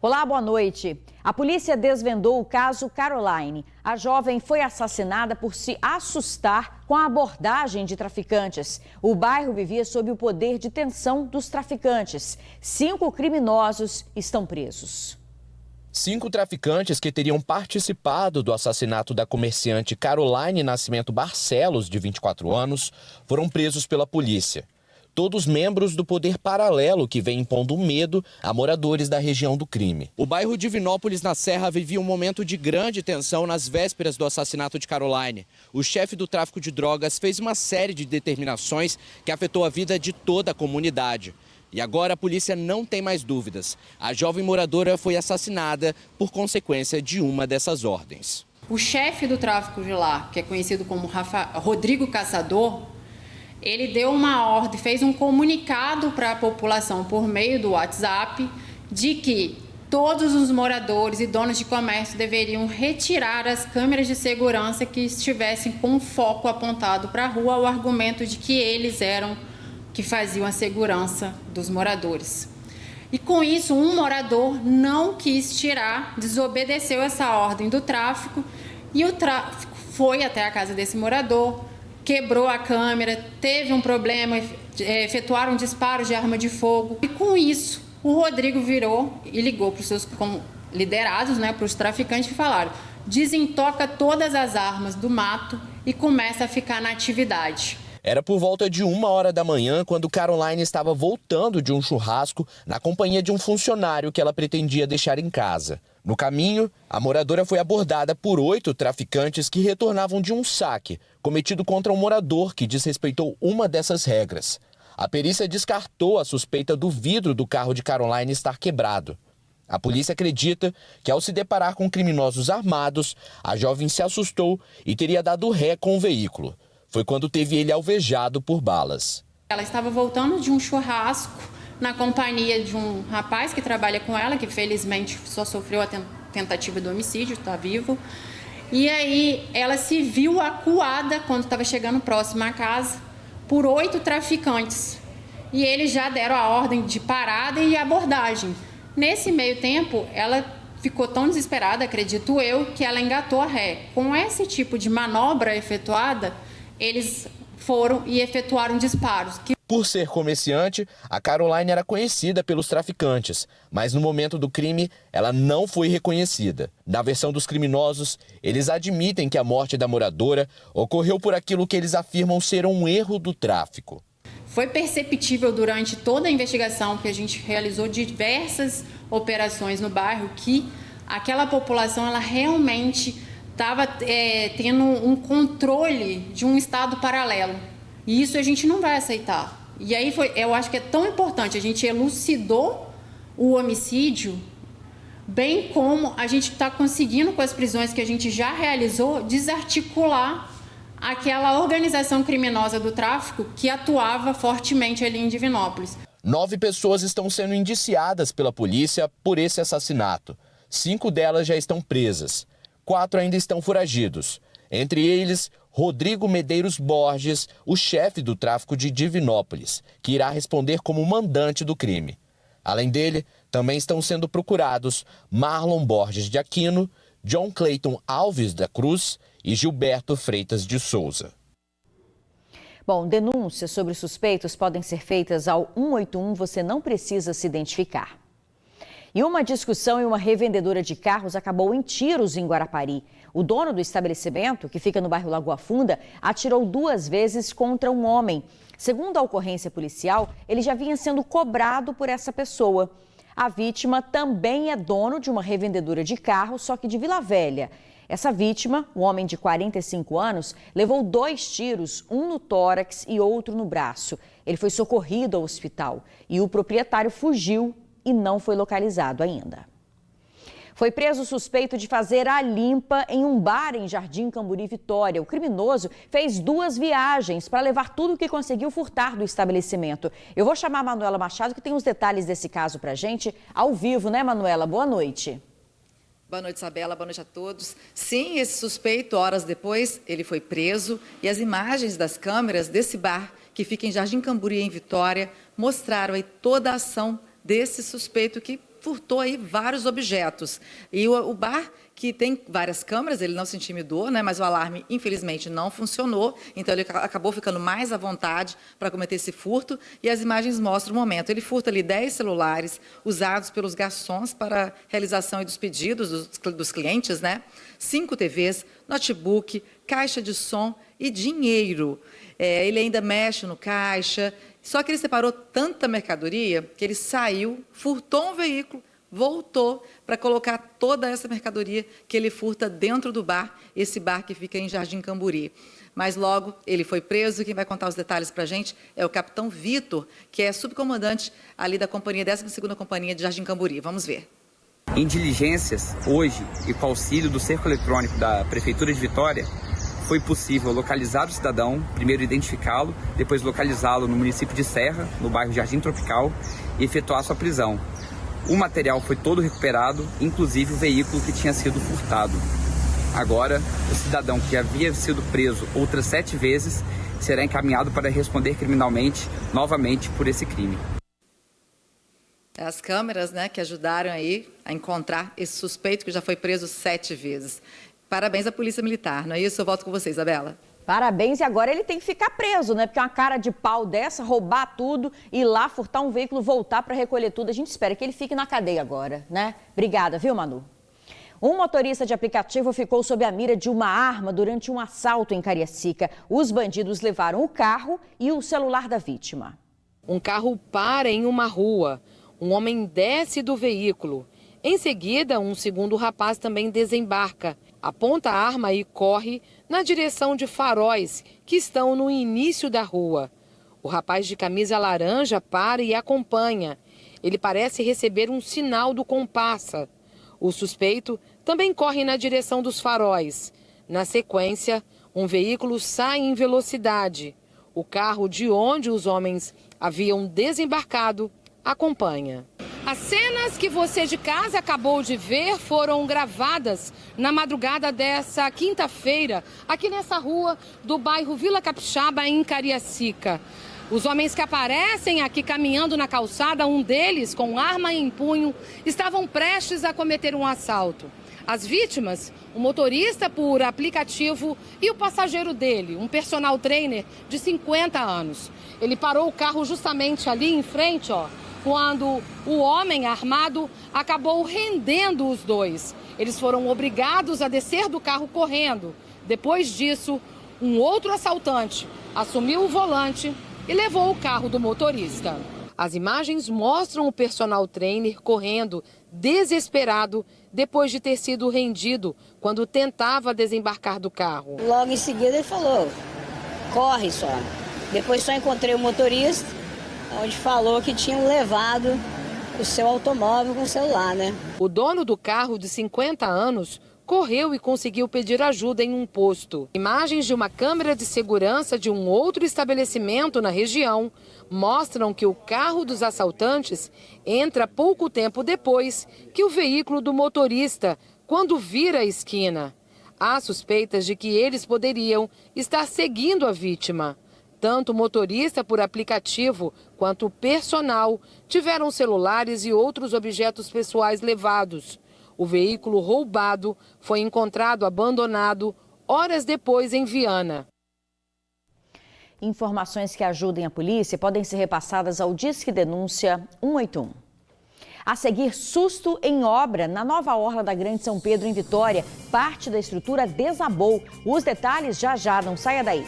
Olá, boa noite. A polícia desvendou o caso Caroline. A jovem foi assassinada por se assustar com a abordagem de traficantes. O bairro vivia sob o poder de tensão dos traficantes. 5 criminosos estão presos. 5 traficantes que teriam participado do assassinato da comerciante Caroline Nascimento Barcelos, de 24 anos, foram presos pela polícia. Todos membros do poder paralelo que vem impondo medo a moradores da região do crime. O bairro Divinópolis, na Serra, vivia um momento de grande tensão nas vésperas do assassinato de Caroline. O chefe do tráfico de drogas fez uma série de determinações que afetou a vida de toda a comunidade. E agora a polícia não tem mais dúvidas. A jovem moradora foi assassinada por consequência de uma dessas ordens. O chefe do tráfico de lá, que é conhecido como Rodrigo Caçador, ele deu uma ordem, fez um comunicado para a população por meio do WhatsApp de que todos os moradores e donos de comércio deveriam retirar as câmeras de segurança que estivessem com o foco apontado para a rua, ao argumento de que eles eram que faziam a segurança dos moradores. E com isso, um morador não quis tirar, desobedeceu essa ordem do tráfico e o tráfico foi até a casa desse morador, quebrou a câmera, teve um problema, efetuaram disparos de arma de fogo. E com isso, o Rodrigo virou e ligou para os seus liderados, para os traficantes, e falaram: desintoca todas as armas do mato e começa a ficar na atividade. Era por volta de 1h da manhã quando Caroline estava voltando de um churrasco na companhia de um funcionário que ela pretendia deixar em casa. No caminho, a moradora foi abordada por 8 traficantes que retornavam de um saque cometido contra um morador que desrespeitou uma dessas regras. A perícia descartou a suspeita do vidro do carro de Caroline estar quebrado. A polícia acredita que, ao se deparar com criminosos armados, a jovem se assustou e teria dado ré com o veículo. Foi quando teve ele alvejado por balas. Ela estava voltando de um churrasco na companhia de um rapaz que trabalha com ela, que felizmente só sofreu a tentativa de homicídio, está vivo. E aí ela se viu acuada quando estava chegando próximo à casa por 8 traficantes. E eles já deram a ordem de parada e abordagem. Nesse meio tempo, ela ficou tão desesperada, acredito eu, que ela engatou a ré. Com esse tipo de manobra efetuada, eles foram e efetuaram disparos. Por ser comerciante, a Caroline era conhecida pelos traficantes, mas no momento do crime, ela não foi reconhecida. Na versão dos criminosos, eles admitem que a morte da moradora ocorreu por aquilo que eles afirmam ser um erro do tráfico. Foi perceptível durante toda a investigação, que a gente realizou diversas operações no bairro, que aquela população ela realmente estava tendo um controle de um estado paralelo. E isso a gente não vai aceitar. E aí eu acho que é tão importante, a gente elucidou o homicídio, bem como a gente está conseguindo, com as prisões que a gente já realizou, desarticular aquela organização criminosa do tráfico que atuava fortemente ali em Divinópolis. 9 pessoas estão sendo indiciadas pela polícia por esse assassinato. 5 delas já estão presas. 4 ainda estão foragidos. Entre eles, Rodrigo Medeiros Borges, o chefe do tráfico de Divinópolis, que irá responder como mandante do crime. Além dele, também estão sendo procurados Marlon Borges de Aquino, John Clayton Alves da Cruz e Gilberto Freitas de Souza. Bom, denúncias sobre suspeitos podem ser feitas ao 181, você não precisa se identificar. E uma discussão em uma revendedora de carros acabou em tiros em Guarapari. O dono do estabelecimento, que fica no bairro Lagoa Funda, atirou 2 vezes contra um homem. Segundo a ocorrência policial, ele já vinha sendo cobrado por essa pessoa. A vítima também é dono de uma revendedora de carros, só que de Vila Velha. Essa vítima, um homem de 45 anos, levou 2 tiros, um no tórax e outro no braço. Ele foi socorrido ao hospital e o proprietário fugiu e não foi localizado ainda. Foi preso o suspeito de fazer a limpa em um bar em Jardim Camburi, Vitória. O criminoso fez 2 viagens para levar tudo o que conseguiu furtar do estabelecimento. Eu vou chamar a Manuela Machado, que tem os detalhes desse caso para a gente ao vivo, né, Manuela? Boa noite. Boa noite, Isabela. Boa noite a todos. Sim, esse suspeito, horas depois, ele foi preso e as imagens das câmeras desse bar, que fica em Jardim Camburi, em Vitória, mostraram aí toda a ação desse suspeito que furtou aí vários objetos. E o bar, que tem várias câmeras, ele não se intimidou, né? Mas o alarme, infelizmente, não funcionou. Então, ele acabou ficando mais à vontade para cometer esse furto. E as imagens mostram o momento. Ele furta ali 10 celulares usados pelos garçons para realização dos pedidos dos clientes, né? 5 TVs, notebook, caixa de som e dinheiro. Ele ainda mexe no caixa. Só que ele separou tanta mercadoria que ele saiu, furtou um veículo, voltou para colocar toda essa mercadoria que ele furta dentro do bar, esse bar que fica em Jardim Camburi. Mas logo ele foi preso. Quem vai contar os detalhes para a gente é o capitão Vitor, que é subcomandante ali da companhia, 12ª Companhia de Jardim Camburi. Vamos ver. Em diligências, hoje, e com auxílio do cerco eletrônico da Prefeitura de Vitória, foi possível localizar o cidadão, primeiro identificá-lo, depois localizá-lo no município de Serra, no bairro Jardim Tropical, e efetuar sua prisão. O material foi todo recuperado, inclusive o veículo que tinha sido furtado. Agora, o cidadão que havia sido preso outras 7 vezes será encaminhado para responder criminalmente novamente por esse crime. As câmeras, né, que ajudaram aí a encontrar esse suspeito que já foi preso 7 vezes. Parabéns à Polícia Militar, não é isso? Eu volto com você, Isabela. Parabéns, e agora ele tem que ficar preso, né? Porque uma cara de pau dessa, roubar tudo, ir lá, furtar um veículo, voltar para recolher tudo. A gente espera que ele fique na cadeia agora, né? Obrigada, viu, Manu? Um motorista de aplicativo ficou sob a mira de uma arma durante um assalto em Cariacica. Os bandidos levaram o carro e o celular da vítima. Um carro para em uma rua. Um homem desce do veículo. Em seguida, um segundo rapaz também desembarca. Aponta a arma e corre na direção de faróis que estão no início da rua. O rapaz de camisa laranja para e acompanha. Ele parece receber um sinal do comparsa. O suspeito também corre na direção dos faróis. Na sequência, um veículo sai em velocidade. O carro de onde os homens haviam desembarcado acompanha. As cenas que você de casa acabou de ver foram gravadas na madrugada dessa quinta-feira, aqui nessa rua do bairro Vila Capixaba, em Cariacica. Os homens que aparecem aqui caminhando na calçada, um deles com arma em punho, estavam prestes a cometer um assalto. As vítimas, o motorista por aplicativo e o passageiro dele, um personal trainer de 50 anos. Ele parou o carro justamente ali em frente, quando o homem armado acabou rendendo os dois. Eles foram obrigados a descer do carro correndo. Depois disso, um outro assaltante assumiu o volante e levou o carro do motorista. As imagens mostram o personal trainer correndo, desesperado, depois de ter sido rendido quando tentava desembarcar do carro. Logo em seguida ele falou, corre só. Depois só encontrei o motorista, onde falou que tinham levado o seu automóvel com o celular, né? O dono do carro, de 50 anos, correu e conseguiu pedir ajuda em um posto. Imagens de uma câmera de segurança de um outro estabelecimento na região mostram que o carro dos assaltantes entra pouco tempo depois que o veículo do motorista, quando vira a esquina. Há suspeitas de que eles poderiam estar seguindo a vítima. Tanto o motorista por aplicativo quanto o personal tiveram celulares e outros objetos pessoais levados. O veículo roubado foi encontrado abandonado horas depois em Viana. Informações que ajudem a polícia podem ser repassadas ao Disque Denúncia 181. A seguir, susto em obra na nova orla da Grande São Pedro, em Vitória. Parte da estrutura desabou. Os detalhes já, não saia daí.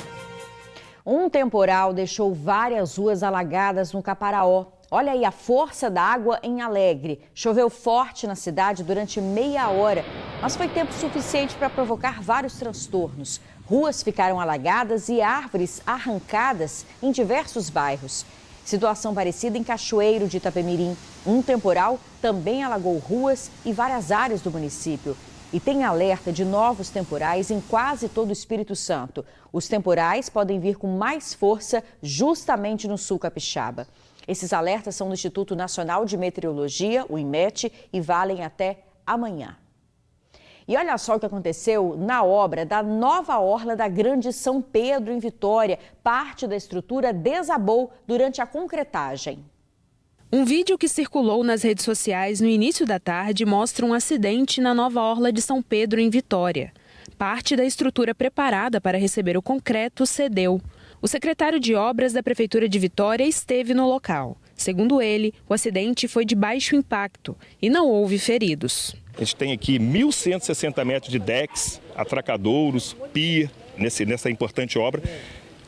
Um temporal deixou várias ruas alagadas no Caparaó. Olha aí a força da água em Alegre. Choveu forte na cidade durante meia hora, mas foi tempo suficiente para provocar vários transtornos. Ruas ficaram alagadas e árvores arrancadas em diversos bairros. Situação parecida em Cachoeiro de Itapemirim. Um temporal também alagou ruas e várias áreas do município. E tem alerta de novos temporais em quase todo o Espírito Santo. Os temporais podem vir com mais força justamente no sul capixaba. Esses alertas são do Instituto Nacional de Meteorologia, o INMET, e valem até amanhã. E olha só o que aconteceu na obra da nova orla da Grande São Pedro, em Vitória. Parte da estrutura desabou durante a concretagem. Um vídeo que circulou nas redes sociais no início da tarde mostra um acidente na nova orla de São Pedro, em Vitória. Parte da estrutura preparada para receber o concreto cedeu. O secretário de Obras da Prefeitura de Vitória esteve no local. Segundo ele, o acidente foi de baixo impacto e não houve feridos. A gente tem aqui 1.160 metros de decks, atracadouros, pia, nessa importante obra.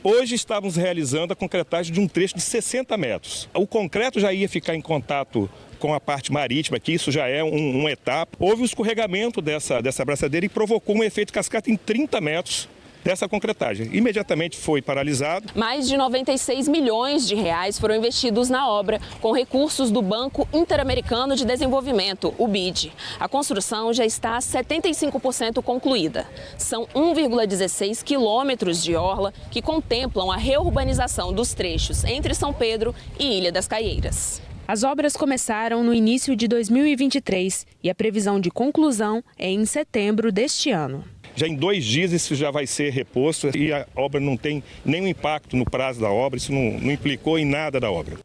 Hoje estávamos realizando a concretagem de um trecho de 60 metros. O concreto já ia ficar em contato com a parte marítima, que isso já é uma etapa. Houve um escorregamento dessa abraçadeira e provocou um efeito cascata em 30 metros dessa concretagem. Imediatamente foi paralisado. Mais de 96 milhões de reais foram investidos na obra, com recursos do Banco Interamericano de Desenvolvimento, o BID. A construção já está 75% concluída. São 1,16 quilômetros de orla que contemplam a reurbanização dos trechos entre São Pedro e Ilha das Caieiras. As obras começaram no início de 2023 e a previsão de conclusão é em setembro deste ano. Já em 2 dias isso já vai ser reposto e a obra não tem nenhum impacto no prazo da obra, isso não implicou em nada da obra.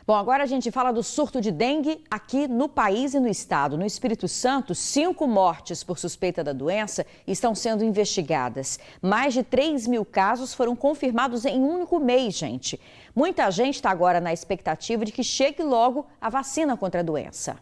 Bom, agora a gente fala do surto de dengue aqui no país e no estado. No Espírito Santo, 5 mortes por suspeita da doença estão sendo investigadas. Mais de 3.000 casos foram confirmados em um único mês, gente. Muita gente está agora na expectativa de que chegue logo a vacina contra a doença.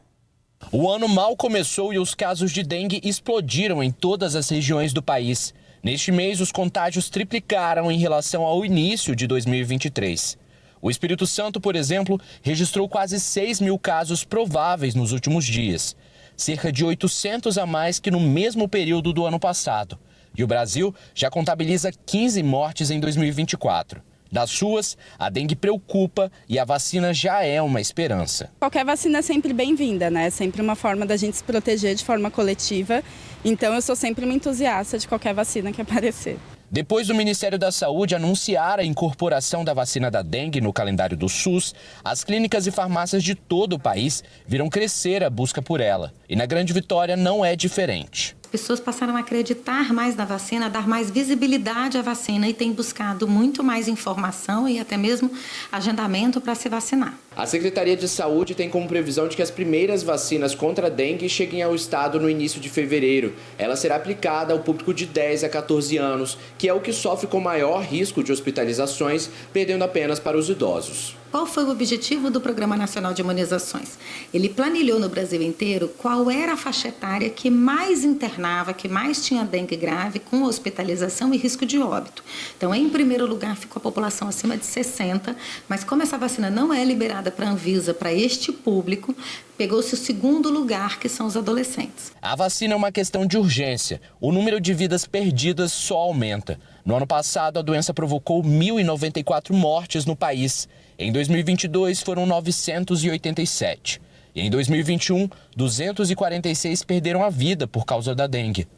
O ano mal começou e os casos de dengue explodiram em todas as regiões do país. Neste mês, os contágios triplicaram em relação ao início de 2023. O Espírito Santo, por exemplo, registrou quase 6.000 casos prováveis nos últimos dias. Cerca de 800 a mais que no mesmo período do ano passado. E o Brasil já contabiliza 15 mortes em 2024. Das suas, a dengue preocupa e a vacina já é uma esperança. Qualquer vacina é sempre bem-vinda, né? É sempre uma forma da gente se proteger de forma coletiva. Então eu sou sempre uma entusiasta de qualquer vacina que aparecer. Depois do Ministério da Saúde anunciar a incorporação da vacina da dengue no calendário do SUS, as clínicas e farmácias de todo o país viram crescer a busca por ela. E na Grande Vitória não é diferente. As pessoas passaram a acreditar mais na vacina, a dar mais visibilidade à vacina e têm buscado muito mais informação e até mesmo agendamento para se vacinar. A Secretaria de Saúde tem como previsão de que as primeiras vacinas contra a dengue cheguem ao estado no início de fevereiro. Ela será aplicada ao público de 10 a 14 anos, que é o que sofre com maior risco de hospitalizações, perdendo apenas para os idosos. Qual foi o objetivo do Programa Nacional de Imunizações? Ele planilhou no Brasil inteiro qual era a faixa etária que mais internava, que mais tinha dengue grave, com hospitalização e risco de óbito. Então, em primeiro lugar, ficou a população acima de 60, mas como essa vacina não é liberada para a Anvisa, para este público, pegou-se o segundo lugar, que são os adolescentes. A vacina é uma questão de urgência. O número de vidas perdidas só aumenta. No ano passado, a doença provocou 1.094 mortes no país. Em 2022, foram 987. E em 2021, 246 perderam a vida por causa da dengue.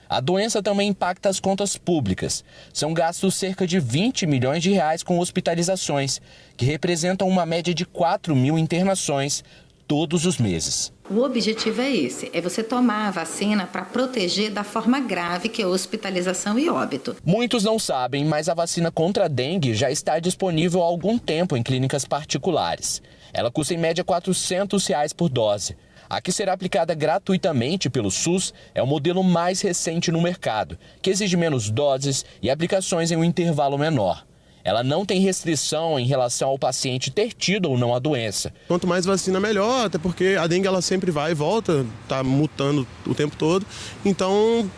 A doença também impacta as contas públicas. São gastos cerca de 20 milhões de reais com hospitalizações, que representam uma média de 4.000 internações todos os meses. O objetivo é esse, é você tomar a vacina para proteger da forma grave que é hospitalização e óbito. Muitos não sabem, mas a vacina contra a dengue já está disponível há algum tempo em clínicas particulares. Ela custa em média R$ 400 por dose. A que será aplicada gratuitamente pelo SUS é o modelo mais recente no mercado, que exige menos doses e aplicações em um intervalo menor. Ela não tem restrição em relação ao paciente ter tido ou não a doença. Quanto mais vacina, melhor, até porque a dengue ela sempre vai e volta, está mutando o tempo todo. Então,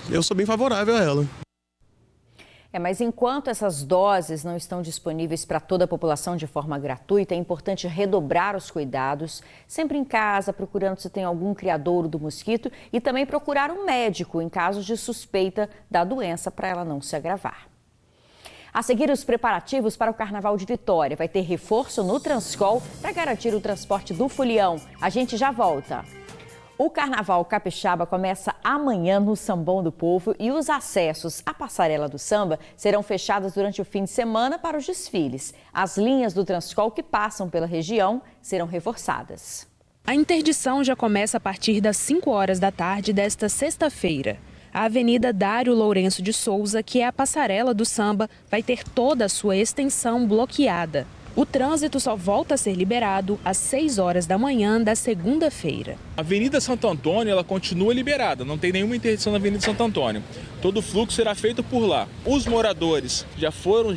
eu sou bem favorável a ela. Mas enquanto essas doses não estão disponíveis para toda a população de forma gratuita, é importante redobrar os cuidados, sempre em casa, procurando se tem algum criadouro do mosquito e também procurar um médico em casos de suspeita da doença para ela não se agravar. A seguir, os preparativos para o Carnaval de Vitória. Vai ter reforço no Transcol para garantir o transporte do folião. A gente já volta. O Carnaval Capixaba começa amanhã no Sambão do Povo e os acessos à passarela do samba serão fechados durante o fim de semana para os desfiles. As linhas do Transcol que passam pela região serão reforçadas. A interdição já começa a partir das 5 horas da tarde desta sexta-feira. A Avenida Dário Lourenço de Souza, que é a passarela do samba, vai ter toda a sua extensão bloqueada. O trânsito só volta a ser liberado às 6 horas da manhã da segunda-feira. A Avenida Santo Antônio ela continua liberada, não tem nenhuma interdição na Avenida Santo Antônio. Todo o fluxo será feito por lá. Os moradores já foram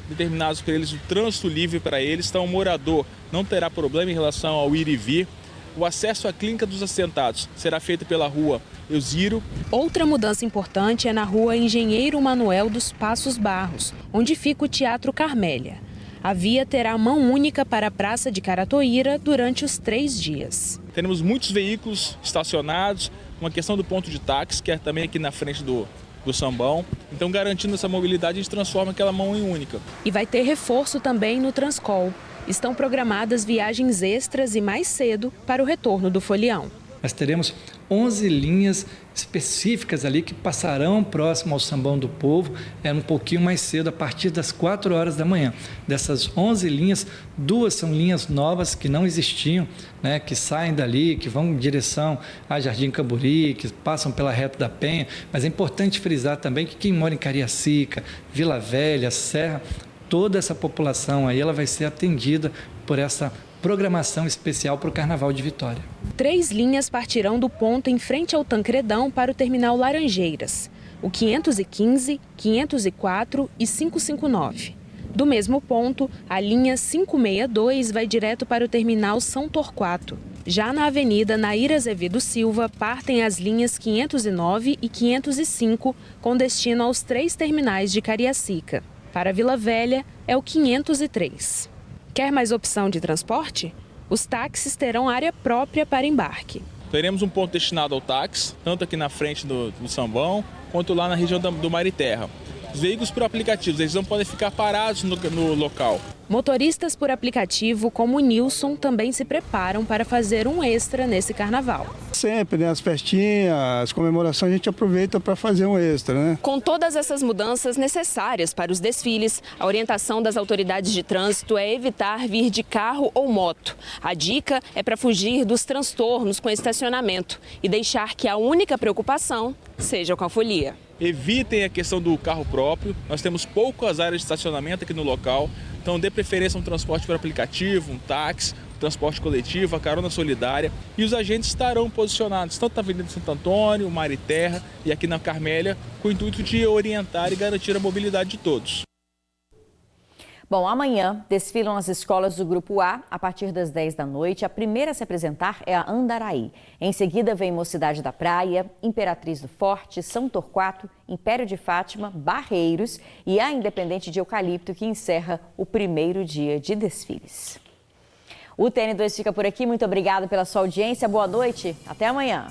determinados por eles o trânsito livre para eles, então o morador não terá problema em relação ao ir e vir. O acesso à Clínica dos Assentados será feito pela rua Eusírio. Outra mudança importante é na rua Engenheiro Manuel dos Passos Barros, onde fica o Teatro Carmélia. A via terá mão única para a Praça de Caratoíra durante os 3 dias. Teremos muitos veículos estacionados, uma questão do ponto de táxi, que é também aqui na frente do Sambão. Então, garantindo essa mobilidade, a gente transforma aquela mão em única. E vai ter reforço também no Transcol. Estão programadas viagens extras e mais cedo para o retorno do folião. Nós teremos 11 linhas específicas ali que passarão próximo ao Sambão do Povo, um pouquinho mais cedo, a partir das 4 horas da manhã. Dessas 11 linhas, 2 são linhas novas que não existiam, que saem dali, que vão em direção a Jardim Camburi, que passam pela Reta da Penha. Mas é importante frisar também que quem mora em Cariacica, Vila Velha, Serra, toda essa população aí ela vai ser atendida por essa programação especial para o Carnaval de Vitória. 3 linhas partirão do ponto em frente ao Tancredão para o terminal Laranjeiras, o 515, 504 e 559. Do mesmo ponto, a linha 562 vai direto para o terminal São Torquato. Já na Avenida Nair Azevedo Silva, partem as linhas 509 e 505, com destino aos 3 terminais de Cariacica. Para Vila Velha, é o 503. Quer mais opção de transporte? Os táxis terão área própria para embarque. Teremos um ponto destinado ao táxi, tanto aqui na frente do Sambão, quanto lá na região do Mariterra. Os veículos por aplicativos, eles não podem ficar parados no local. Motoristas por aplicativo, como o Nilson, também se preparam para fazer um extra nesse carnaval. Sempre, as festinhas, as comemorações, a gente aproveita para fazer um extra, Com todas essas mudanças necessárias para os desfiles, a orientação das autoridades de trânsito é evitar vir de carro ou moto. A dica é para fugir dos transtornos com estacionamento e deixar que a única preocupação seja com a folia. Evitem a questão do carro próprio, nós temos poucas áreas de estacionamento aqui no local, então dê preferência a um transporte por aplicativo, um táxi, um transporte coletivo, a carona solidária, e os agentes estarão posicionados tanto na Avenida Santo Antônio, Mariterra e aqui na Carmélia, com o intuito de orientar e garantir a mobilidade de todos. Bom, amanhã desfilam as escolas do Grupo A a partir das 10 da noite. A primeira a se apresentar é a Andaraí. Em seguida vem Mocidade da Praia, Imperatriz do Forte, São Torquato, Império de Fátima, Barreiros e a Independente de Eucalipto, que encerra o primeiro dia de desfiles. O TN2 fica por aqui. Muito obrigada pela sua audiência. Boa noite. Até amanhã.